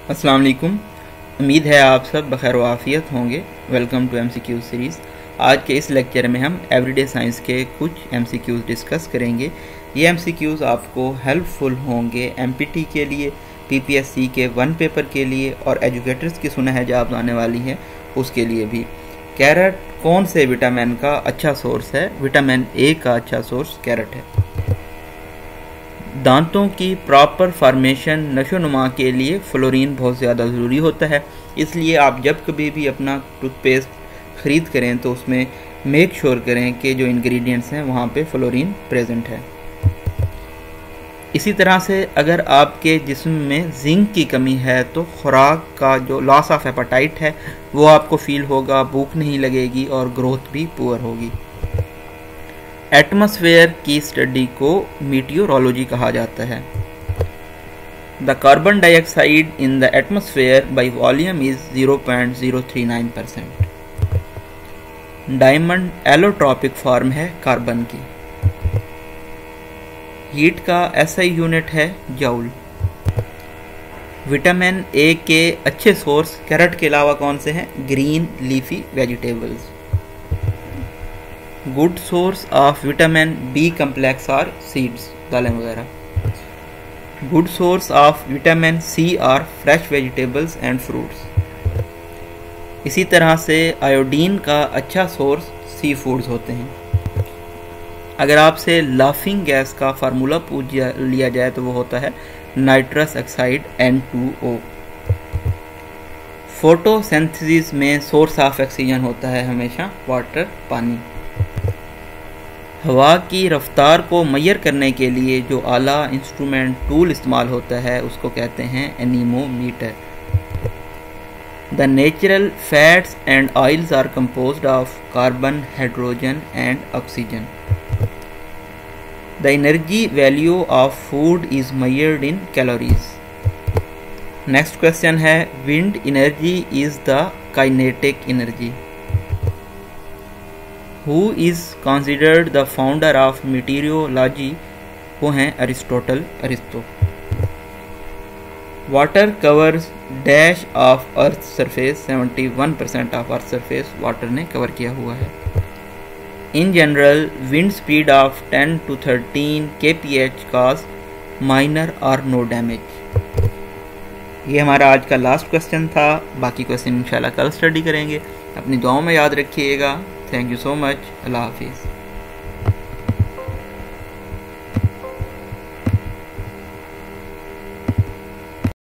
अस्सलाम वालेकुम। उम्मीद है आप सब बखैर आफियत होंगे। Welcome to MCQ series. आज के इस लेक्चर में हम एवरीडे साइंस के कुछ MCQs डिस्कस करेंगे। ये MCQs आपको हेल्पफुल होंगे MPT के लिए, PPSC के वन पेपर के लिए और एजुकेटर्स की सुना है जॉब आने वाली है उसके लिए भी। कैरेट कौन से विटामिन का अच्छा सोर्स है? विटामिन ए का अच्छा सोर्स कैरेट है। दांतों की प्रॉपर फॉर्मेशन नशोनुमा के लिए फ्लोरीन बहुत ज़्यादा ज़रूरी होता है, इसलिए आप जब कभी भी अपना टूथपेस्ट ख़रीद करें तो उसमें मेक श्योर करें कि जो इंग्रेडिएंट्स हैं वहाँ पे फ्लोरीन प्रेजेंट है। इसी तरह से अगर आपके जिस्म में जिंक की कमी है तो खुराक का जो लॉस ऑफ एपेटाइट है वो आपको फील होगा, भूख नहीं लगेगी और ग्रोथ भी पुअर होगी। एटमॉस्फेयर की स्टडी को मीटियोरोलॉजी कहा जाता है। The carbon dioxide in the atmosphere by volume is 0.039%। Diamond allotropic form है कार्बन की। हीट का SI यूनिट है जूल। विटामिन ए के अच्छे सोर्स कैरेट के अलावा कौन से हैं? Green leafy vegetables. Good source of vitamin B complex are seeds, दालें वगैरह। Good source of vitamin C are fresh vegetables and fruits. इसी तरह से आयोडीन का अच्छा सोर्स सी फूड्स होते हैं। अगर आपसे लाफिंग गैस का फार्मूला पूछ लिया जाए तो वो होता है नाइट्रस ऑक्साइड N2O। फोटोसिंथेसिस में सोर्स ऑफ ऑक्सीजन होता है हमेशा वाटर, पानी। हवा की रफ्तार को मेजर करने के लिए जो आला इंस्ट्रूमेंट टूल इस्तेमाल होता है उसको कहते हैं anemometer. The natural fats and oils are composed of carbon, hydrogen and oxygen. The energy value of food is measured in calories. Next question है, wind energy is the kinetic energy. Who is considered the founder of meteorology? वो हैं अरिस्टो। Water covers dash of Earth's surface, 71% of Earth's surface water ने cover किया हुआ है। In general, wind speed of 10 to 13 kph cause minor or no damage। ये हमारा आज का लास्ट क्वेश्चन था। बाकी क्वेश्चन इंशाल्लाह कल स्टडी करेंगे। अपनी दुआओं में याद रखिएगा। Thank you so much. अल्लाह हाफिज़।